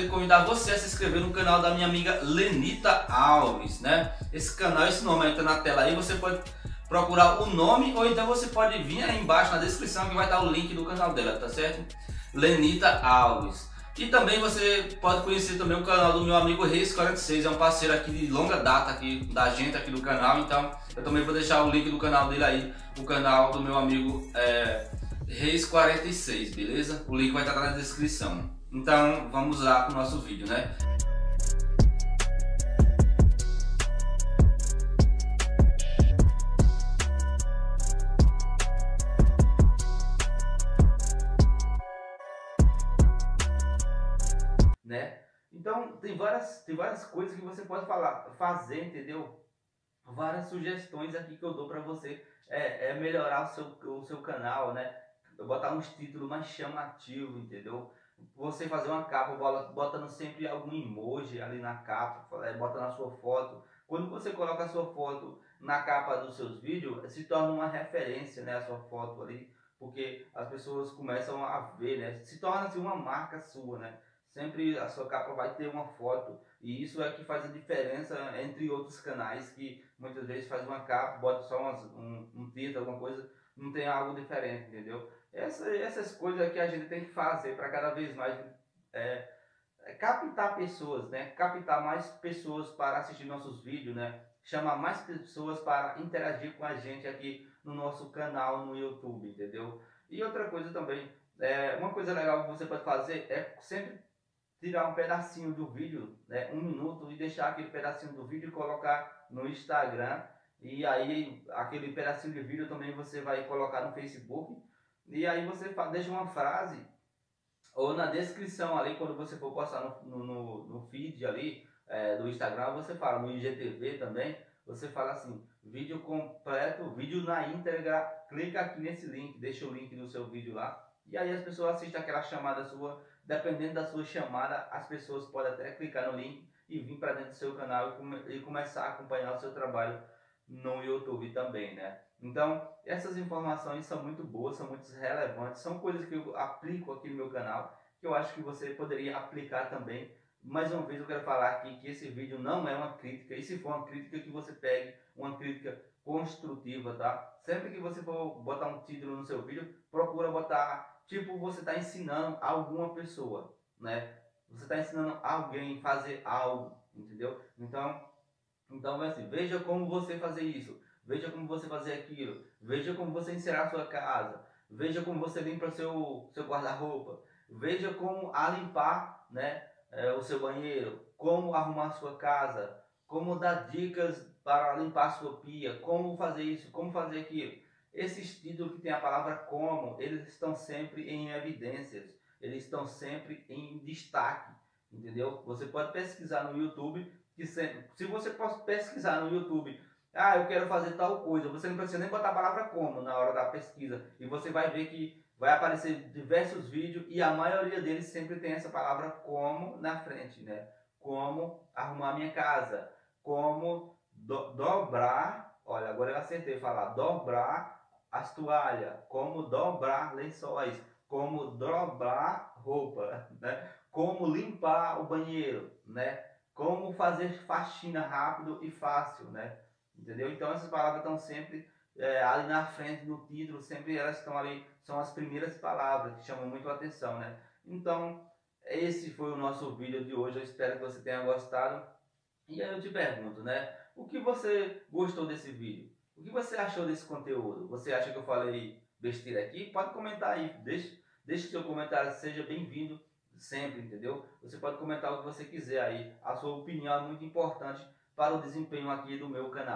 de convidar você a se inscrever no canal da minha amiga Lenita Alves, né? Esse canal, esse nome aí tá na tela aí, você pode procurar o nome ou então você pode vir aí embaixo na descrição que vai estar o link do canal dela, tá certo? Lenita Alves. E também você pode conhecer também o canal do meu amigo Reis46, é um parceiro aqui de longa data aqui da gente aqui do canal, então eu também vou deixar o link do canal dele aí, o canal do meu amigo Reis46, beleza? O link vai estar na descrição. Então vamos lá para o nosso vídeo, né? Então tem várias coisas que você pode fazer, entendeu? Várias sugestões aqui que eu dou para você melhorar o seu canal, né? Botar uns títulos mais chamativos, entendeu? Você fazer uma capa botando sempre algum emoji ali na capa, botando a sua foto. Quando você coloca a sua foto na capa dos seus vídeos, se torna uma referência, né, a sua foto ali, porque as pessoas começam a ver, né? Se torna-se uma marca sua, né? Sempre a sua capa vai ter uma foto, e isso é que faz a diferença entre outros canais que muitas vezes faz uma capa, bota só um título, alguma coisa, não tem algo diferente, entendeu? Essas coisas que a gente tem que fazer para cada vez mais captar pessoas, né? Captar mais pessoas para assistir nossos vídeos, né? Chamar mais pessoas para interagir com a gente aqui no nosso canal no YouTube, entendeu? E outra coisa também, uma coisa legal que você pode fazer é sempre tirar um pedacinho do vídeo, né, 1 minuto, e deixar aquele pedacinho do vídeo e colocar no Instagram, e aí aquele pedacinho de vídeo também você vai colocar no Facebook, e aí você deixa uma frase, ou na descrição ali, quando você for postar no feed ali do Instagram, você fala, no IGTV também, você fala assim, vídeo completo, vídeo na íntegra, clica aqui nesse link, deixa o link do seu vídeo lá, e aí as pessoas assistem aquela chamada sua. Dependendo da sua chamada, as pessoas podem até clicar no link e vir para dentro do seu canal e começar a acompanhar o seu trabalho no YouTube também, né? Então, essas informações são muito boas, são muito relevantes, são coisas que eu aplico aqui no meu canal, que eu acho que você poderia aplicar também. Mais uma vez eu quero falar aqui que esse vídeo não é uma crítica, e se for uma crítica, que você pegue uma crítica construtiva, tá? Sempre que você for botar um título no seu vídeo, procura botar, tipo, você está ensinando alguma pessoa, né? Você está ensinando alguém a fazer algo, entendeu? Então é assim, veja como você fazer isso, veja como você fazer aquilo, veja como você encerar a sua casa, veja como você limpa seu guarda-roupa, veja como limpar, né, o seu banheiro, como arrumar a sua casa, como dar dicas para limpar a sua pia, como fazer isso, como fazer aquilo. Esses títulos que tem a palavra como, eles estão sempre em evidências, eles estão sempre em destaque, entendeu? Você pode pesquisar no YouTube, que se você pesquisar no YouTube, eu quero fazer tal coisa, você não precisa nem botar a palavra como na hora da pesquisa, e você vai ver que vai aparecer diversos vídeos, e a maioria deles sempre tem essa palavra como na frente, né? Como arrumar minha casa, como dobrar, olha, agora eu acertei falar, dobrar as toalhas, como dobrar lençóis, como dobrar roupa, né? Como limpar o banheiro, né? Como fazer faxina rápido e fácil, né? Entendeu? Então essas palavras estão sempre ali na frente no título, sempre elas estão ali, são as primeiras palavras que chamam muito a atenção, né? Então esse foi o nosso vídeo de hoje, eu espero que você tenha gostado. E aí eu te pergunto, né? O que você gostou desse vídeo? O que você achou desse conteúdo? Você acha que eu falei besteira aqui? Pode comentar aí, deixe seu comentário, seja bem-vindo sempre, entendeu? Você pode comentar o que você quiser aí, a sua opinião é muito importante para o desempenho aqui do meu canal.